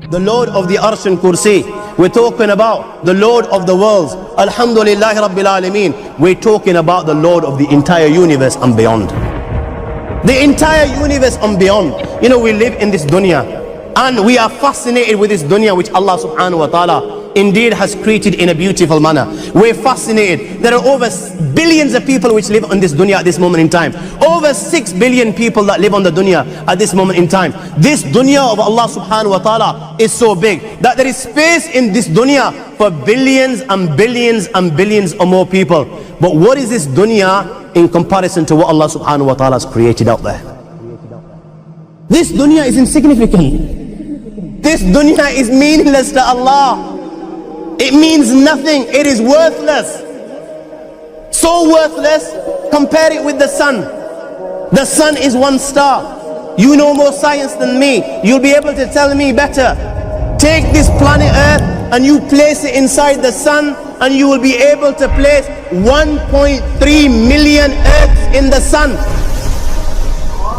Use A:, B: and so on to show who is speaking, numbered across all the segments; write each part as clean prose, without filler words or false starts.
A: the Lord of the Arsh and Kursi. We're talking about the Lord of the worlds. Alhamdulillah Rabbil Alameen. We're talking about the Lord of the entire universe and beyond. The entire universe and beyond. You know, we live in this dunya and we are fascinated with this dunya which Allah subhanahu wa ta'ala indeed has created in a beautiful manner. We're fascinated. There are over billions of people which live on this dunya at this moment in time. Over 6 billion people that live on the dunya at this moment in time. This dunya of Allah subhanahu wa ta'ala is so big that there is space in this dunya for billions and billions and billions or more people. But what is this dunya in comparison to what Allah subhanahu wa ta'ala has created out there? This dunya is insignificant. This dunya is meaningless to Allah. It means nothing. It is worthless. So worthless, compare it with the sun. The sun is one star. You know more science than me. You'll be able to tell me better. Take this planet Earth and you place it inside the sun, and you will be able to place 1.3 million Earths in the sun.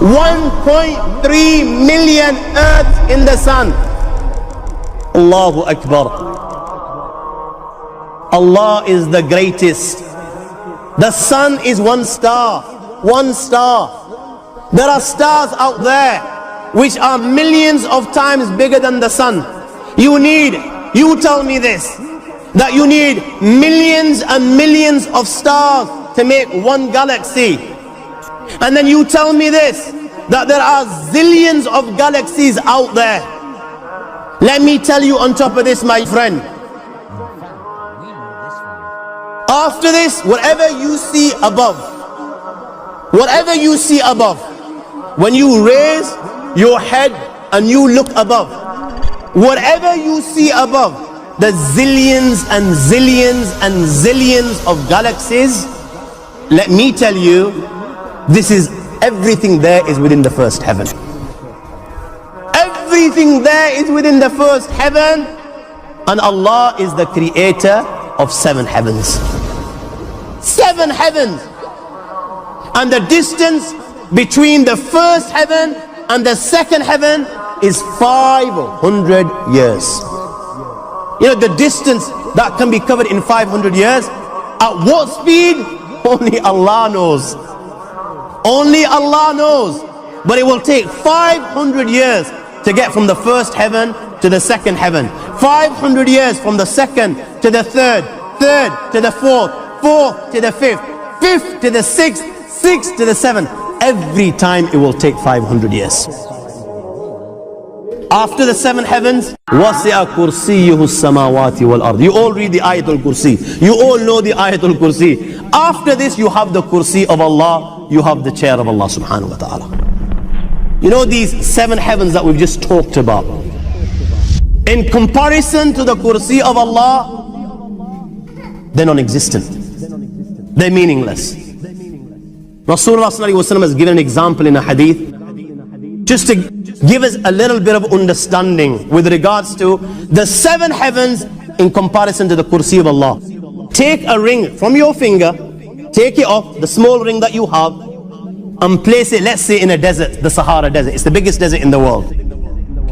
A: 1.3 million Earths in the sun. Allahu Akbar. Allah is the greatest. The sun is one star. One star. There are stars out there which are millions of times bigger than the sun. You tell me this, that you need millions and millions of stars to make one galaxy. And then you tell me this, that there are zillions of galaxies out there. Let me tell you on top of this, my friend, after this, whatever you see above, when you raise your head and you look above, whatever you see above, the zillions and zillions and zillions of galaxies, let me tell you, this is everything there is within the first heaven. Everything there is within the first heaven, and Allah is the creator of 7 heavens. 7 heavens. And the distance between the first heaven and the second heaven is 500 years. You know, the distance that can be covered in 500 years, at what speed? Only Allah knows. Only Allah knows. But it will take 500 years to get from the first heaven to the second heaven. 500 years from the second to the third, third to the fourth, fourth to the fifth, fifth to the sixth, sixth to the seventh. Every time it will take 500 years. After the 7 heavens, وَسِعَ كُرْسِيُّهُ السَّمَاوَاتِ وَالْأَرْضِ. You all read the Ayatul Kursi. You all know the Ayatul Kursi. After this, you have the Kursi of Allah. You have the chair of Allah subhanahu wa ta'ala. You know these 7 heavens that we've just talked about, in comparison to the Kursi of Allah, they're non-existent. They're meaningless. Rasulullah sallallahu alaihi wasallam has given an example in a hadith, just to give us a little bit of understanding with regards to the 7 heavens in comparison to the Kursi of Allah. Take a ring from your finger, take it off, the small ring that you have, and place it, let's say, in a desert, the Sahara Desert. It's the biggest desert in the world.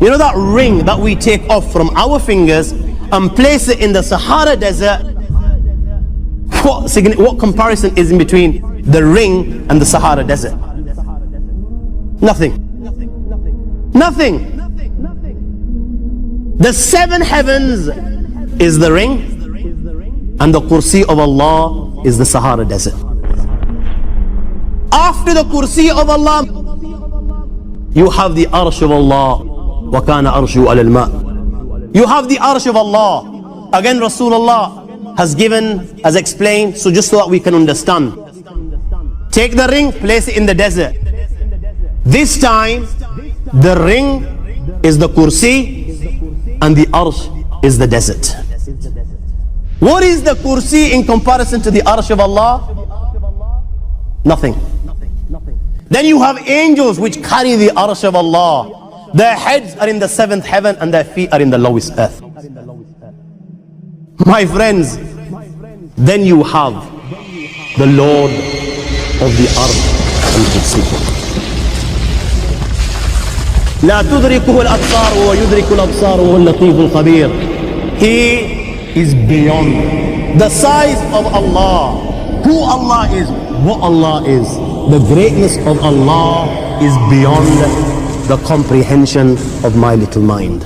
A: You know that ring that we take off from our fingers and place it in the Sahara Desert? What comparison is in between the ring and the Sahara Desert? Nothing. Nothing. The 7 heavens is the ring, and the Kursi of Allah is the Sahara Desert. After the Kursi of Allah, you have the Arsh of Allah. وَكَانَ أَرْشُهُ عَلَى الْمَاءِ. You have the Arsh of Allah. Again, Rasulullah has explained, so just so that we can understand. Take the ring, place it in the desert. This time, the ring is the Kursi and the Arsh is the desert. What is the Kursi in comparison to the Arsh of Allah? Nothing. Then you have angels which carry the Arsh of Allah. Their heads are in the 7th heaven and their feet are in the lowest earth. My friends, then you have the Lord of the Arsh and Kursi. لا تدركه الأبصار وهو يدرك الأبصار وهو اللطيف الخبير. He is beyond the size of Allah, who Allah is, what Allah is. The greatness of Allah is beyond the comprehension of my little mind.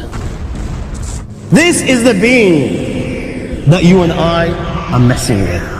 A: This is the being that you and I are messing with.